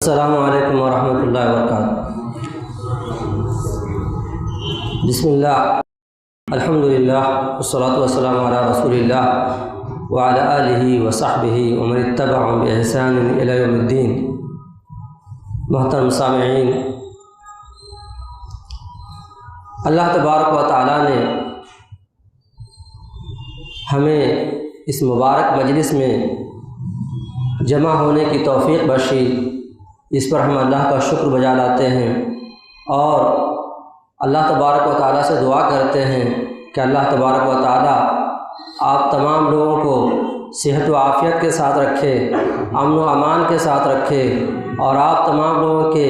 السلام علیکم ورحمۃ اللہ وبرکاتہ۔ بسم اللہ، الحمد للہ، والصلاۃ والسلام علی رسول اللہ وعلی آلہ وصحبہ ومن اتبعهم بإحسان الی یوم الدین۔ محترم سامعین، اللہ تبارک و تعالیٰ نے ہمیں اس مبارک مجلس میں جمع ہونے کی توفیق بخشی، اس پر ہم اللہ کا شکر بجا لاتے ہیں اور اللہ تبارک و تعالیٰ سے دعا کرتے ہیں کہ اللہ تبارک و تعالیٰ آپ تمام لوگوں کو صحت و عافیت کے ساتھ رکھے، امن و امان کے ساتھ رکھے، اور آپ تمام لوگوں کے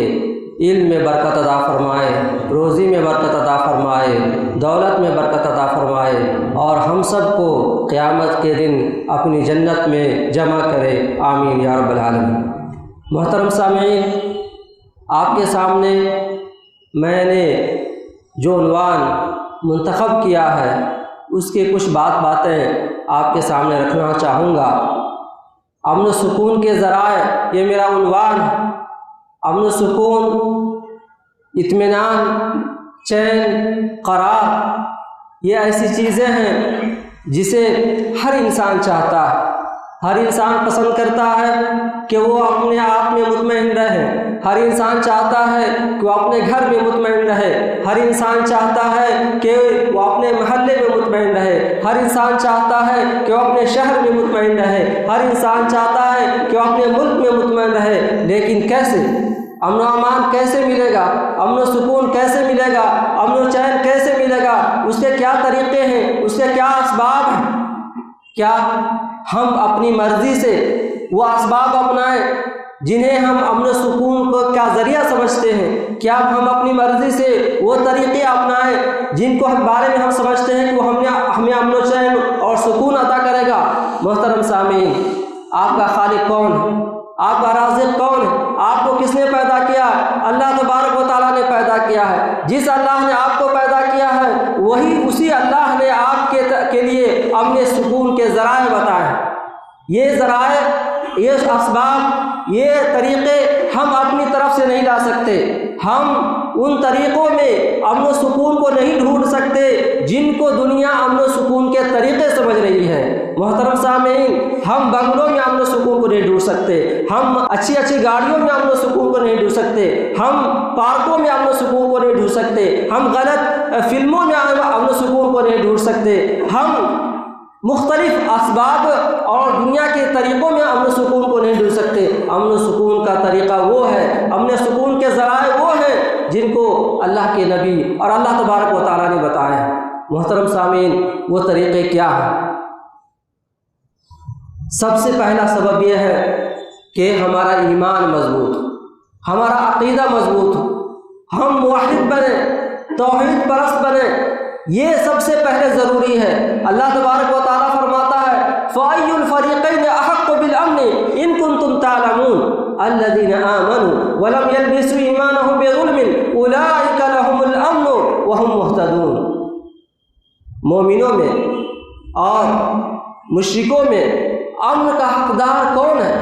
علم میں برکت عطا فرمائے، روزی میں برکت عطا فرمائے، دولت میں برکت عطا فرمائے، اور ہم سب کو قیامت کے دن اپنی جنت میں جمع کرے، آمین یا رب العالمین۔ محترم سامعین، آپ کے سامنے میں نے جو عنوان منتخب کیا ہے اس کے کچھ باتیں آپ کے سامنے رکھنا چاہوں گا۔ امن و سکون کے ذرائع، یہ میرا عنوان ہے۔ امن و سکون، اطمینان، چین، قرار، یہ ایسی چیزیں ہیں جسے ہر انسان چاہتا ہے، ہر انسان پسند کرتا ہے کہ وہ اپنے آپ میں مطمئن رہے، ہر انسان چاہتا ہے کہ وہ اپنے گھر میں مطمئن رہے، ہر انسان چاہتا ہے کہ وہ اپنے محلے میں مطمئن رہے، ہر انسان چاہتا ہے کہ وہ اپنے شہر میں مطمئن رہے، ہر انسان چاہتا ہے کہ وہ اپنے ملک میں مطمئن رہے۔ لیکن کیسے؟ امن و امان کیسے ملے گا؟ امن و سکون کیسے ملے گا؟ امن و چین کیسے ملے گا؟ اس کے کیا طریقے ہیں؟ اس کے کیا اسباب ہیں؟ کیا ہم اپنی مرضی سے وہ اسباب اپنائیں جنہیں ہم امن و سکون کو کیا ذریعہ سمجھتے ہیں؟ کیا ہم اپنی مرضی سے وہ طریقے اپنائیں جن کو بارے میں ہم سمجھتے ہیں کہ وہ ہمیں امن و چین اور سکون عطا کرے گا؟ محترم سامعین، آپ کا خالق کون ہے؟ آپ کا رازق کون ہے؟ آپ کو کس نے پیدا کیا ہے؟ اللہ تبارک و تعالیٰ نے پیدا کیا ہے۔ جس اللہ نے آپ کو پیدا کیا ہے اسی اللہ نے آپ کے لیے امن سکون کے ذرائع بتائے۔ یہ ذرائع، یہ اسباب، یہ طریقے ہم اپنی طرف سے نہیں لا سکتے۔ ہم ان طریقوں میں امن و سکون کو نہیں ڈھونڈ سکتے جن کو دنیا امن و سکون کے طریقے سمجھ رہی ہے۔ محترم سامعین، ہم بنگلوں میں امن و سکون کو نہیں ڈھونڈ سکتے، ہم اچھی گاڑیوں میں امن و سکون کو نہیں ڈھونڈ سکتے، ہم پارکوں میں امن و سکون کو نہیں ڈھونڈ سکتے، ہم غلط فلموں میں امن و سکون کو نہیں ڈھونڈ سکتے، ہم مختلف اسباب اور دنیا کے طریقوں میں امن و سکون کو نہیں ڈھونڈ سکتے۔ امن و سکون کا طریقہ وہ ہے، امن و سکون کے ذرائع وہ ہیں جن کو اللہ کے نبی اور اللہ تبارک و تعالیٰ نے بتایا ہے۔ محترم سامعین، وہ طریقے کیا ہیں؟ سب سے پہلا سبب یہ ہے کہ ہمارا ایمان مضبوط، ہمارا عقیدہ مضبوط ہو، ہم موحد بنیں، توحید پرست بنیں، یہ سب سے پہلے ضروری ہے۔ اللہ تبارک و تعالیٰ فرماتا ہے فَأَيُّ الْفَرِيقَيْنِ أَحَقُّ بِالْأَمْنِ إِن كُنتُمْ تَعْلَمُونَ الَّذِينَ آمَنُوا وَلَمْ يَلْبِسُوا إِيمَانَهُم بِظُلْمٍ أُولَٰئِكَ لَهُمُ الْأَمْنُ وَهُمْ مُهْتَدُونَ۔ مومنوں میں اور مشرکوں میں امن کا حقدار کون ہے؟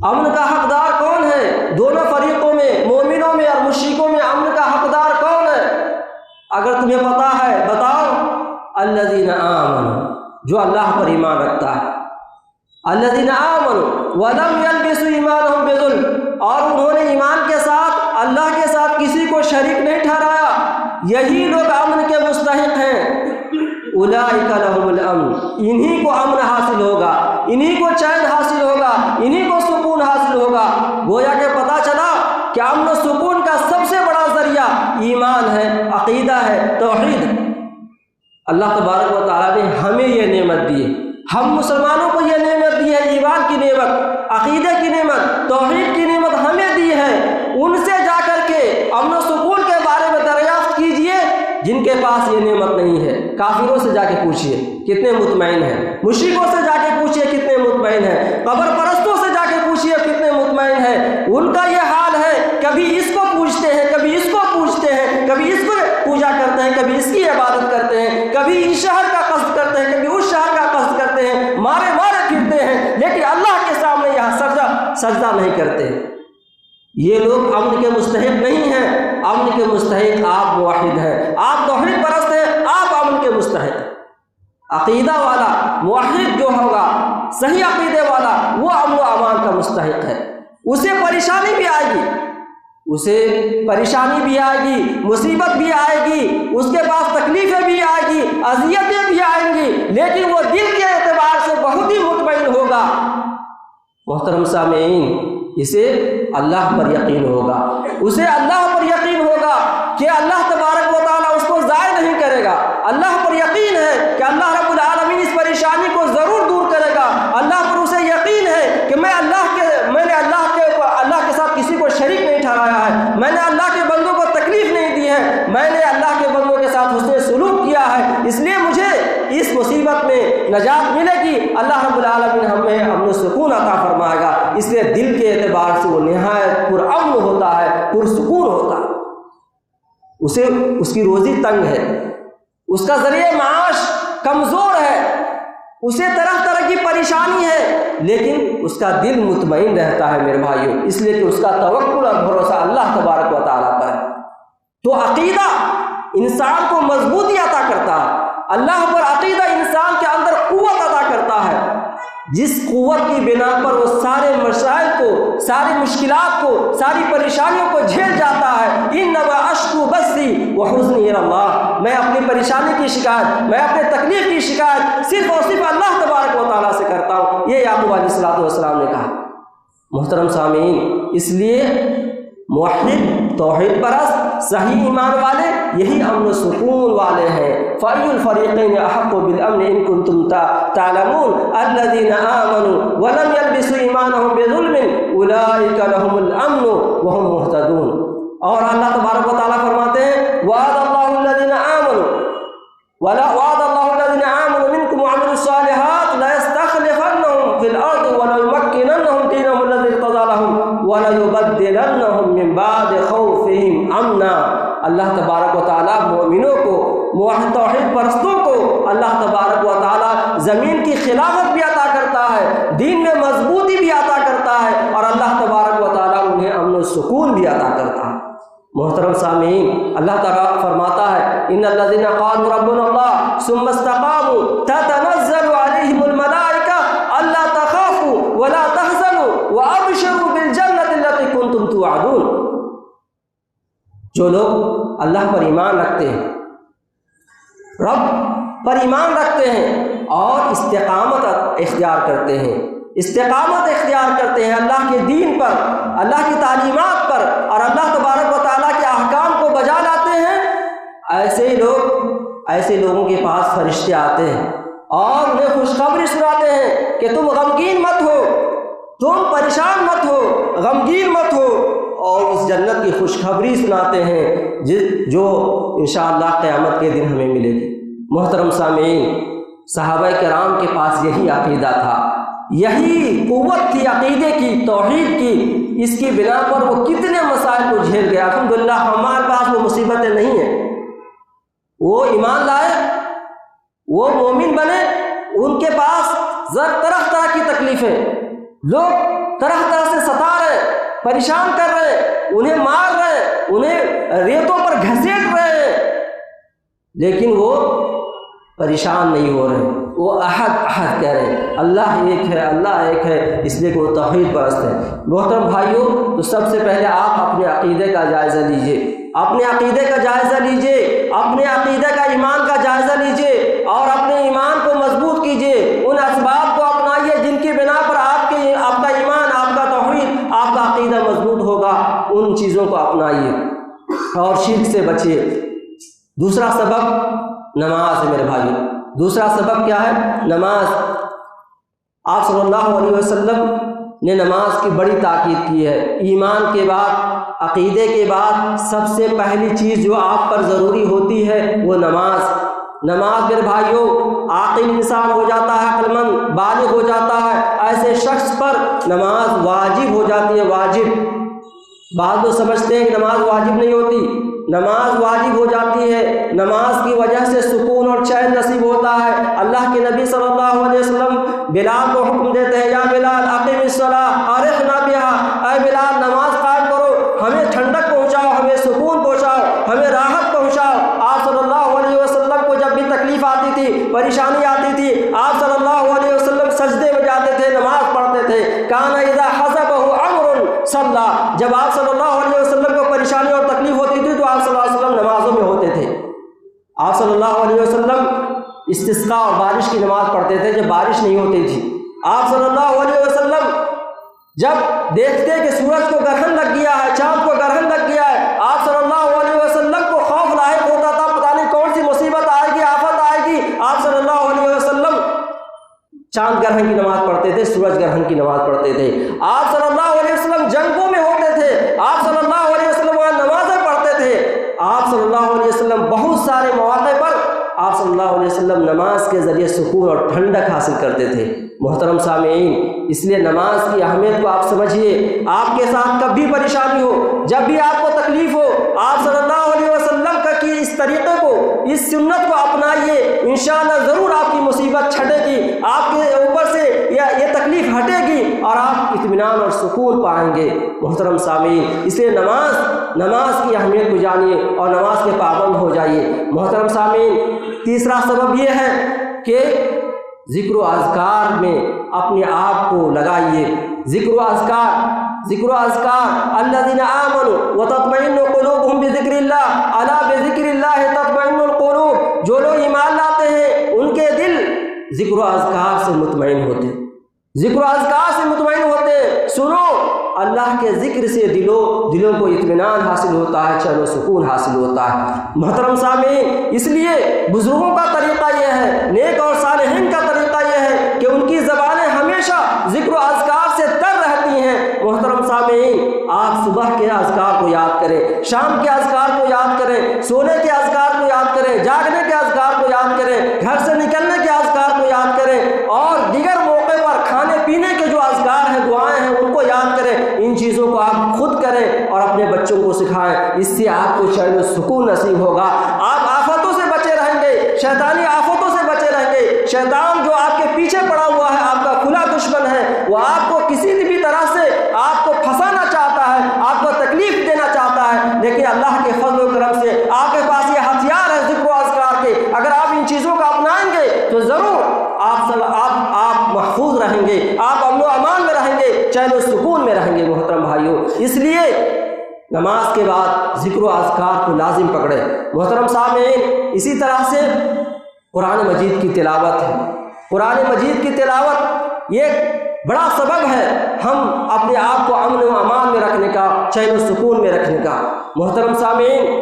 امن کا حقدار کون ہے؟ دونوں فریقوں میں، مومنوں میں اور مشرکوں میں امن کا حقدار کون ہے؟ اگر تمہیں پتا ہے بتاؤ۔ الذین آمنوا، جو اللہ پر ایمان رکھتا ہے، الذین آمنوا ولم یلبسوا ایمانہم بظلم، اور انہوں نے ایمان کے ساتھ اللہ کے ساتھ کسی کو شریک نہیں ٹھہرایا، یہی لوگ امن کے مستحق ہیں۔ اولئک لہم الامن، انہی کو امن حاصل ہوگا، انہی کو چین حاصل ہوگا، انہی کو سکون حاصل ہوگا۔ گویا کہ پتہ چلا کہ امن و سکون کا سب سے بڑا ذریعہ ایمان ہے، عقیدہ ہے، توحید ہے۔ اللہ تبارک و تعالیٰ نے ہمیں یہ نعمت دی ہے، ہم مسلمانوں کو یہ نعمت دی ہے، ایمان کی نعمت، عقیدے کی نعمت، توحید کی نعمت ہمیں دی ہے۔ ان سے جا کر کے امن و سکون کے بارے میں دریافت کیجئے جن کے پاس یہ نعمت نہیں ہے۔ کافروں سے جا کے پوچھئے کتنے مطمئن ہیں، مشرکوں سے جا کے پوچھئے کتنے مطمئن ہیں، قبر پرستوں سے جا کے پوچھئے کتنے مطمئن ہیں۔ ان کا یہ حال ہے، کبھی اس کو پوچھتے ہیں، کبھی اس کو پوچھتے ہیں، کبھی اس کو پوجا کرتے ہیں، کبھی اس کی عبادت کرتے ہیں، کبھی اس شہر کا قصد کرتے ہیں، کبھی اس شہر کا قصد کرتے ہیں، مارے پھرتے ہیں، لیکن اللہ کے سامنے یہاں سجدہ نہیں کرتے۔ یہ لوگ امن کے مستحق نہیں ہیں، امن کے مستحق آپ موحد ہیں، آپ توحید پرست ہیں، آپ امن کے مستحق ہیں۔ عقیدہ والا موحد جو ہوگا، صحیح عقیدے والا، وہ امن و امان کا مستحق ہے۔ اسے پریشانی بھی آئے گی، اسے پریشانی بھی آئے گی، مصیبت بھی آئے گی، اس کے پاس تکلیفیں بھی آئے گی، اذیتیں بھی آئیں گی، لیکن وہ دل کے اعتبار سے بہت ہی مطمئن ہوگا۔ محترم سامعین، اسے اللہ پر یقین ہوگا، اسے اللہ پر یقین ہوگا کہ اللہ تبارک و تعالیٰ اس کو ضائع نہیں کرے گا۔ اللہ پر یقین ہے کہ اللہ رب العالمین اس پریشانی کو ضرور دور کرے گا۔ اللہ پر اسے یقین ہے کہ میں نے اللہ کے ساتھ کسی کو شریک نہیں ٹھہرایا ہے، میں نے اللہ کے بندوں کو تکلیف نہیں دی ہے، میں نے اللہ کے بندوں کے ساتھ حسن سلوک کیا ہے، اس لیے مجھے اس مصیبت میں نجات ملے گی۔ اللہ رب العالمین ہمیں امن و سکون عطا فرمائے گا۔ اس لیے دل کے اعتبار سے وہ نہایت پرامن ہوتا ہے، پرسکون ہوتا ہے۔ اسے اس کی روزی تنگ ہے، اس کا ذریعہ معاش کمزور ہے، اسے طرح طرح کی پریشانی ہے، لیکن اس کا دل مطمئن رہتا ہے میرے بھائیوں، اس لیے کہ اس کا توکل اور بھروسہ اللہ تبارک و تعالیٰ پر ہے۔ تو عقیدہ انسان کو مضبوطی عطا کرتا ہے، اللہ پر عقیدہ انسان کے اندر قوت عطا کرتا ہے، جس قوت کی بنا پر وہ سارے مسائل کو، ساری مشکلات کو، ساری پریشانیوں کو جھیل جاتا ہے۔ انما اشکو بثی وحزنی الی اللہ، میں اپنی پریشانی کی شکایت، میں اپنے تکلیف کی شکایت صرف اور صرف اللہ تبارک و تعالیٰ سے کرتا ہوں، یہ یعقوب علیہ السلام نے کہا۔ محترم سامعین، اس لیے موحد، توحید پرست، صحیح ایمان والے یہی امن و سکون والے ہیں۔ فَأَيُّ الْفَرِيقَيْنِ أَحَقُّ بِالْأَمْنِ إِن كُنتُمْ تَعْلَمُونَ الَّذِينَ آمَنُوا وَلَمْ يَلْبِسُوا إِيمَانَهُم بِظُلْمٍ أُولَٰئِكَ لَهُمُ الْأَمْنُ وَهُمْ مُهْتَدُونَ۔ اور اللہ تبارک و تعالیٰ فرماتے ہیں وَعَدَ اللَّهُ الَّذِينَ آمَنُوا مِنكُمْ وَعَمِلُوا الصَّالِحَاتِ لَيَسْتَخْلِفَنَّهُمْ فِي الْأَرْضِ وَلَيُمَكِّنَنَّهُمْ دِينَهُمُ الَّذِي ارْتَضَىٰ لَهُمْ وَلَيُبَدِّلَنَّهُم مِّن بَعْدِ خَوْفِهِمْ أَمْنًا۔ اللہ تبارک و تعالیٰ مومنوں کو، موحد توحید پرستوں کو اللہ تبارک و تعالیٰ زمین کی خلافت بھی عطا کرتا ہے، دین میں مضبوطی بھی عطا کرتا ہے، اور اللہ تبارک و تعالیٰ انہیں امن و سکون بھی عطا کرتا ہے۔ محترم سامعین، اللہ تعالیٰ فرماتا ہے ان الذین قالوا ربنا اللہ ثم استقاموا تتنزل علیہم الملائکہ الا تخافوا ولا تحزنوا وابشروا بالجنۃ التي کنتم توعدون۔ جو لوگ اللہ پر ایمان رکھتے ہیں، رب پر ایمان رکھتے ہیں اور استقامت اختیار کرتے ہیں، اللہ کے دین پر، اللہ کی تعلیمات پر، اور اللہ تبارک و تعالیٰ کے احکام کو بجا لاتے ہیں، ایسے لوگوں کے پاس فرشتے آتے ہیں اور انہیں خوشخبری سناتے ہیں کہ تم غمگین مت ہو، تم پریشان مت ہو، غمگین مت ہو، اور اس جنت کی خوشخبری سناتے ہیں جو انشاءاللہ قیامت کے دن ہمیں ملے گی۔ محترم سامعین، صحابہ کرام کے پاس یہی عقیدہ تھا، یہی قوت تھی عقیدے کی، توحید کی، اس کی بنا پر وہ کتنے مسائل کو جھیل گیا۔ الحمدللہ ہمارے پاس وہ مصیبتیں نہیں ہیں، وہ ایمان لائے، وہ مومن بنے، ان کے پاس طرح طرح کی تکلیفیں، لوگ طرح طرح سے ستا رہے، پریشان کر رہے، انہیں مار رہے، انہیں ریتوں پر گھسیٹ رہے، لیکن وہ پریشان نہیں ہو رہے، وہ احد کہہ رہے ہیں، اللہ ایک ہے، اس لیے کہ وہ توحید پرست ہے۔ محترم بھائیوں، تو سب سے پہلے آپ اپنے عقیدے کا جائزہ لیجئے، اپنے عقیدے کا جائزہ لیجئے، اپنے عقیدے کا ایمان کا جائزہ لیجئے، اور اپنے ایمان کو مضبوط کیجئے، ان اسباب کو اپنائیے جن کی بنا پر آپ کا ایمان، آپ کا توحید، آپ کا عقیدہ مضبوط ہوگا، ان چیزوں کو اپنائیے اور شرک سے بچیے۔ دوسرا سبب نماز ہے میرے بھائیوں، دوسرا سبب کیا ہے؟ نماز۔ آپ صلی اللہ علیہ وسلم نے نماز کی بڑی تاکید کی ہے۔ ایمان کے بعد، عقیدے کے بعد سب سے پہلی چیز جو آپ پر ضروری ہوتی ہے وہ نماز۔ نماز میرے بھائیوں، عاقل انسان ہو جاتا ہے، عقل مند بالغ ہو جاتا ہے، ایسے شخص پر نماز واجب ہو جاتی ہے، واجب۔ بعض لوگ سمجھتے ہیں کہ نماز واجب نہیں ہوتی، نماز واجب ہو جاتی ہے۔ نماز کی وجہ سے سکون اور چین نصیب ہوتا ہے۔ اللہ کے نبی صلی اللہ علیہ وسلم بلال کو حکم دیتے ہیں، یا بلال اقیم الصلاۃ ارحنا بہا، اے بلال نماز قائم کرو، صلی، جب آپ صلی اللہ علیہ وسلم کو پریشانی اور تکلیف ہوتی تھی تو آپ صلی اللہ علیہ وسلم نمازوں میں ہوتے تھے۔ آپ صلی اللہ علیہ وسلم استسقاء اور بارش کی نماز پڑھتے تھے جب بارش نہیں ہوتی تھی۔ آپ صلی اللہ علیہ وسلم جب دیکھتے کہ سورج کو گرہن لگ گیا ہے، چاند کو گرہن لگ گیا ہے، آپ صلی اللہ علیہ وسلم کو خوف لاحق ہوتا تھا، پتہ نہیں کون سی مصیبت آئے گی، آفت آئے گی۔ آپ صلی اللہ علیہ وسلم چاند گرہن کی نماز پڑھتے تھے، سورج گرہن کی نماز پڑھتے تھے۔ آپ صلی اللہ علیہ وسلم جنگوں میں ہوتے تھے، آپ صلی اللہ علیہ وسلم وہاں نمازیں پڑھتے تھے۔ آپ صلی اللہ علیہ وسلم بہت سارے مواقع پر آپ صلی اللہ علیہ وسلم نماز کے ذریعے سکون اور ٹھنڈک حاصل کرتے تھے۔ محترم سامعین، اس لیے نماز کی اہمیت کو آپ سمجھیے۔ آپ کے ساتھ کب بھی پریشانی ہو، جب بھی آپ کو تکلیف ہو، آپ صلی اللہ علیہ وسلم کا کی اس طریقے کو، اس سنت کو اپنائیے، انشاءاللہ ضرور آپ کی مصیبت چھٹے گی، آپ کے اوپر سے یہ تکلیف ہٹے گی اور آپ اطمینان اور سکون پائیں گے۔ محترم سامعین، اس لیے نماز کی اہمیت کو جانیے اور نماز کے پابند ہو جائیے۔ محترم سامعین، تیسرا سبب یہ ہے کہ ذکر و اذکار میں اپنے آپ کو لگائیے۔ ذکر و اذکار الذین آمنوا وتطمئن قلوبهم بذکر اللہ، الا بذکر اللہ تطمئن القلوب، جو لوگ ایمان لاتے ہیں ان کے دل ذکر و اذکار سے مطمئن ہوتے ہیں، ذکر و اذکار سے مطمئن ہوتے ہیں۔ سنو، اللہ کے ذکر سے دلوں کو اطمینان حاصل ہوتا ہے، چین و سکون حاصل ہوتا ہے۔ محترم سامعین، اس لیے بزرگوں کا طریقہ یہ ہے، نیک اور صالحین کا طریقہ یہ ہے کہ ان کی زبانیں ہمیشہ ذکر و اذکار سے تر رہتی ہیں۔ محترم سامعین، آپ صبح کے اذکار کو یاد کریں، شام کے اذکار کو یاد کریں، سونے کے اذکار کو یاد کریں، جاگنے کے اذکار کو یاد کریں، گھر سے نکلنے کے اذکار کو یاد کریں، اور دیگر موقع پر کھانے پینے کے جو اذکار ہیں، دعائیں ہیں، ان کو یاد کریں۔ ان چیزوں کو آپ خود کریں اور اپنے بچوں کو سکھائیں، اس سے آپ کو چین و سکون نصیب ہوگا۔ آپ آفتوں سے بچے رہیں گے، شیطانی آفتوں سے بچے رہیں گے۔ شیطان جو آپ کے پیچھے پڑا ہوا ہے، آپ کا کھلا دشمن ہے، وہ آپ کو کسی بھی طرح سے آپ کو پھنسانا چاہتا ہے، آپ کو تکلیف دینا چاہتا ہے، لیکن اللہ کے فضل و کرم سے آپ کے پاس یہ ہتھیار ہے ذکر و اذکار کے۔ اگر آپ ان چیزوں کو اپنائیں گے تو ضرور آپ محفوظ رہیں گے، آپ امن و امان میں رہیں گے، چین و سکون میں رہیں گے۔ محترم بھائیوں، اس لیے نماز کے بعد ذکر و اذکار کو لازم پکڑے۔ محترم سامعین، اسی طرح سے قرآن مجید کی تلاوت ہے۔ قرآن مجید کی تلاوت یہ بڑا سبب ہے ہم اپنے آپ کو امن و امان میں رکھنے کا، چین و سکون میں رکھنے کا۔ محترم سامعین،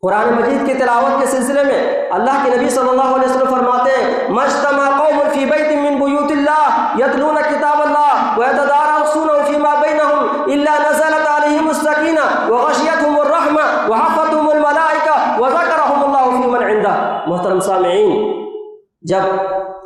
قرآن مجید کی تلاوت کے سلسلے میں اللہ کے نبی صلی اللہ علیہ وسلم فرماتے ہیں، مجتمع قوم فی بیت من بیوت اللہ یتلون کتاب اللہ ویتدارسونہ فیما بینہم الا نزلت علیہم السکینہ وغشیتہم الرحمہ وحفتہم الملائکہ وذکرہم اللہ فی من عندہ۔ محترم سامعین، جب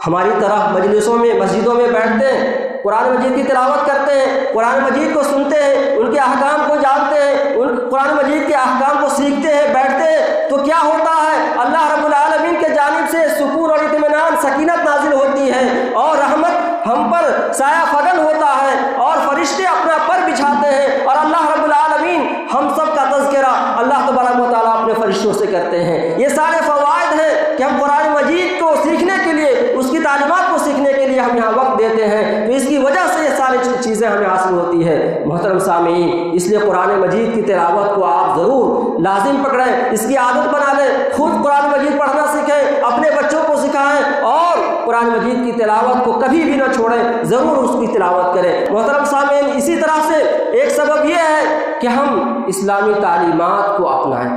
ہماری طرح مجلسوں میں، مسجدوں میں بیٹھتے ہیں، قرآن مجید کی تلاوت کرتے ہیں، قرآن مجید کو سنتے ہیں، ان کے احکام کو جانتے ہیں، ان قرآن مجید کے احکام کو سیکھتے ہیں، بیٹھتے ہیں، تو کیا ہوتا ہے؟ اللہ رب العالمین کے جانب سے سکون اور اطمینان، سکینت نازل ہوتی ہے، اور رحمت ہم پر سایہ فگن ہوتا ہے، اور فرشتے اپنا پر بچھاتے ہیں، اور اللہ رب العالمین ہم سب کا تذکرہ اللہ تبارک و تعالیٰ اپنے فرشتوں سے کرتے ہیں۔ یہ سارے فوائد ہیں کہ ہم قرآن مجید کو سیکھنے کے لیے، اس کی تعلیمات کو سیکھنے کے لیے ہم یہاں وقت دیتے ہیں، تو اس کی وجہ سے یہ ساری چیزیں ہمیں حاصل ہوتی ہے۔ محترم سامعین، اس لیے قرآن مجید کی تلاوت کو آپ ضرور لازم پکڑیں، اس کی عادت بنا لیں، خود قرآن مجید پڑھنا سیکھیں، اپنے بچوں کو سکھائیں، اور قرآن مجید کی تلاوت کو کبھی بھی نہ چھوڑیں، ضرور اس کی تلاوت کریں۔ محترم سامعین، اسی طرح سے ایک سبب یہ ہے کہ ہم اسلامی تعلیمات کو اپنائیں۔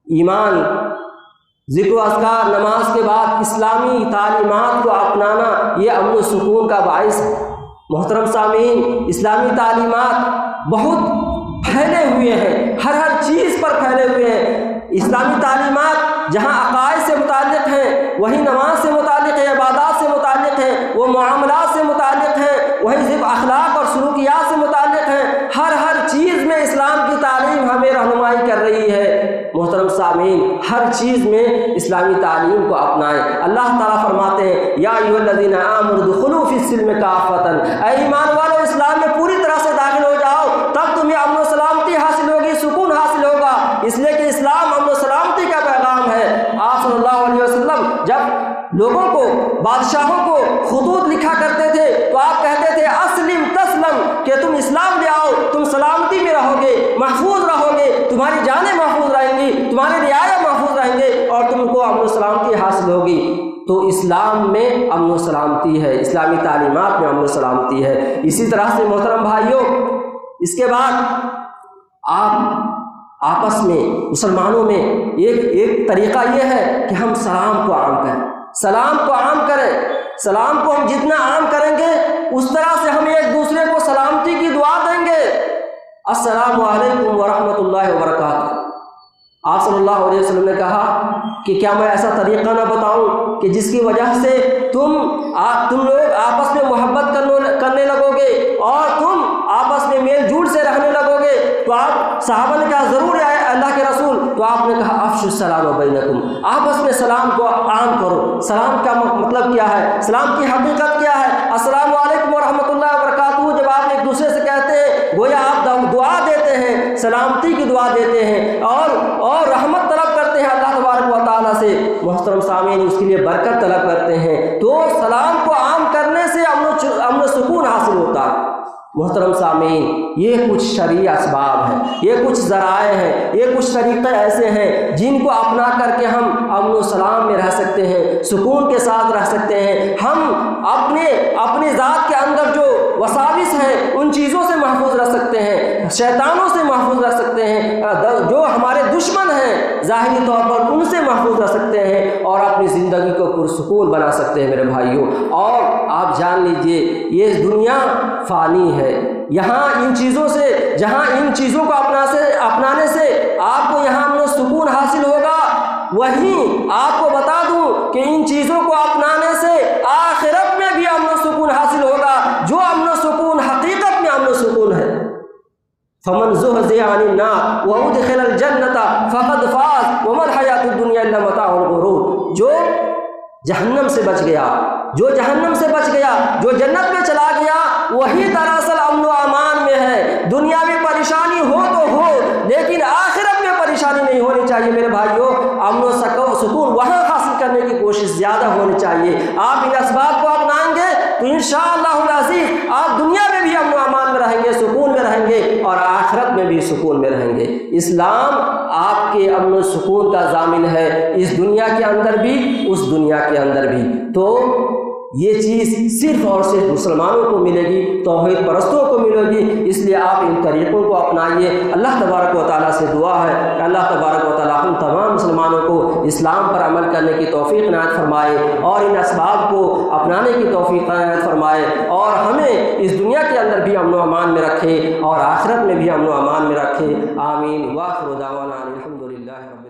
ایمان، ذکر و اذکار، نماز کے بعد اسلامی تعلیمات کو اپنانا یہ امن و سکون کا باعث ہے۔ محترم سامعین، اسلامی تعلیمات بہت پھیلے ہوئے ہیں، ہر چیز پر پھیلے ہوئے ہیں۔ اسلامی تعلیمات جہاں عقائد سے متعلق ہیں، وہیں نماز سے متعلق ہے، عبادات سے متعلق ہیں، وہ معاملات سے متعلق ہیں، وہیں صرف اخلاق اور سلوکیات سے متعلق ہیں۔ ہر چیز میں اسلام کی تعلیم ہمیں رہنمائی کر رہی ہے۔ محترم سامعین، ہر چیز میں اسلامی تعلیم کو اپنائیں۔ اللہ تعالیٰ فرماتے ہیں، یا ایھا الذین آمنوا ادخلوا فی السلم کافۃ، اے ایمان والو اسلام میں پوری طرح سے داخل ہو جاؤ، تب تمہیں امن و سلامتی حاصل ہوگی، سکون حاصل ہوگا، اس لیے کہ اسلام امن و سلامتی کا پیغام ہے۔ آپ صلی اللہ علیہ وسلم جب لوگوں کو، بادشاہوں کو خطوط لکھا کرتے تھے تو آپ کہتے تھے اسلم تسلم، کہ تم اسلام لے آؤ، تم تمہاری جانیں محفوظ رہیں گی، تمہارے رعایا محفوظ رہیں گے اور تم کو امن و سلامتی حاصل ہوگی۔ تو اسلام میں امن و سلامتی ہے، اسلامی تعلیمات میں امن و سلامتی ہے۔ اسی طرح سے محترم بھائیوں، اس کے بعد آپ آپس میں مسلمانوں میں ایک طریقہ یہ ہے کہ ہم سلام کو عام کریں، سلام کو عام کریں۔ سلام کو ہم جتنا عام کریں گے اس طرح سے ہم ایک دوسرے کو سلامتی کی دعا دیں گے۔ السلام علیکم ورحمۃ اللہ وبرکاتہ۔ آپ صلی اللہ علیہ وسلم نے کہا کہ کیا میں ایسا طریقہ نہ بتاؤں کہ جس کی وجہ سے تم لوگ آپس میں محبت کرنے لگو گے اور تم آپس میں میل جول سے رہنے لگو گے؟ تو آپ صحابہ نے کہا ضرور ہے اللہ کے رسول۔ تو آپ نے کہا افشوا السلام بینکم، آپس میں سلام کو عام کرو۔ سلام کا مطلب کیا ہے؟ سلام کی حقیقت کیا ہے؟ السلام علیکم ورحمۃ اللہ وبرکاتہ جب آپ ایک دوسرے سے کہتے ہیں گویا آپ دعا دیتے ہیں، سلامتی کی دعا دیتے ہیں اور رحمت طلب کرتے ہیں اللہ تبارک و تعالیٰ سے۔ محترم سامعین، اس کے لیے برکت طلب کرتے ہیں۔ تو سلام کو عام کرنے سے امن و سکون حاصل ہوتا ہے۔ محترم سامعین، یہ کچھ شرعی اسباب ہیں، یہ کچھ ذرائع ہیں، یہ کچھ طریقے ایسے ہیں جن کو اپنا کر کے ہم امن و سلام میں رہ سکتے ہیں، سکون کے ساتھ رہ سکتے ہیں۔ ہم اپنے ذات کے اندر جو وساوس ہیں ان چیزوں سے محفوظ رہ سکتے ہیں، شیطانوں سے محفوظ رہ سکتے ہیں، جو ہمارے دشمن ہیں ظاہری طور پر ان سے محفوظ رہ سکتے ہیں اور اپنی زندگی کو پرسکون بنا سکتے ہیں میرے بھائیوں۔ اور آپ جان لیجئے یہ دنیا فانی ہے، یہاں ان چیزوں کو اپنانے سے آپ کو یہاں امن و سکون حاصل ہوگا، وہیں آپ کو بتا دوں کہ ان چیزوں کو اپنانے سے آخرت میں بھی امن و سکون حاصل ہوگا، جو امن و سکون حقیقت میں امن و سکون ہے۔ فمن زحزح عن النار وادخل الجنۃ فقد فاز وما الحیاۃ الدنیا الا متاع الغرور۔ جو جہنم سے بچ گیا، جو جنت میں چلا گیا، وہی دراصل امن و امان میں ہے۔ دنیا میں پریشانی ہو تو ہو، لیکن آخرت میں پریشانی نہیں ہونی چاہیے میرے بھائیوں۔ امن و سکون وہاں حاصل کرنے کی کوشش زیادہ ہونی چاہیے۔ آپ ان اسباب کو اپنائیں گے تو انشاءاللہ العزیز آپ دنیا میں بھی امن و امان میں رہیں گے، سکون میں رہیں گے اور آخرت میں بھی سکون میں رہیں گے۔ اسلام آپ کے امن و سکون کا ضامن ہے، اس دنیا کے اندر بھی اس دنیا کے اندر بھی۔ تو یہ چیز صرف اور صرف مسلمانوں کو ملے گی، توحید پرستوں کو ملے گی۔ اس لیے آپ ان طریقوں کو اپنائیے۔ اللہ تبارک و تعالیٰ سے دعا ہے کہ اللہ تبارک و تعالیٰ ہم تمام مسلمانوں کو اسلام پر عمل کرنے کی توفیق عنایت فرمائے اور ان اسباب کو اپنانے کی توفیق عنایت فرمائے اور ہمیں اس دنیا کے اندر بھی امن و امان میں رکھے اور آخرت میں بھی امن و امان میں رکھے۔ آمین۔ وآخر دعوانا الحمد للہ۔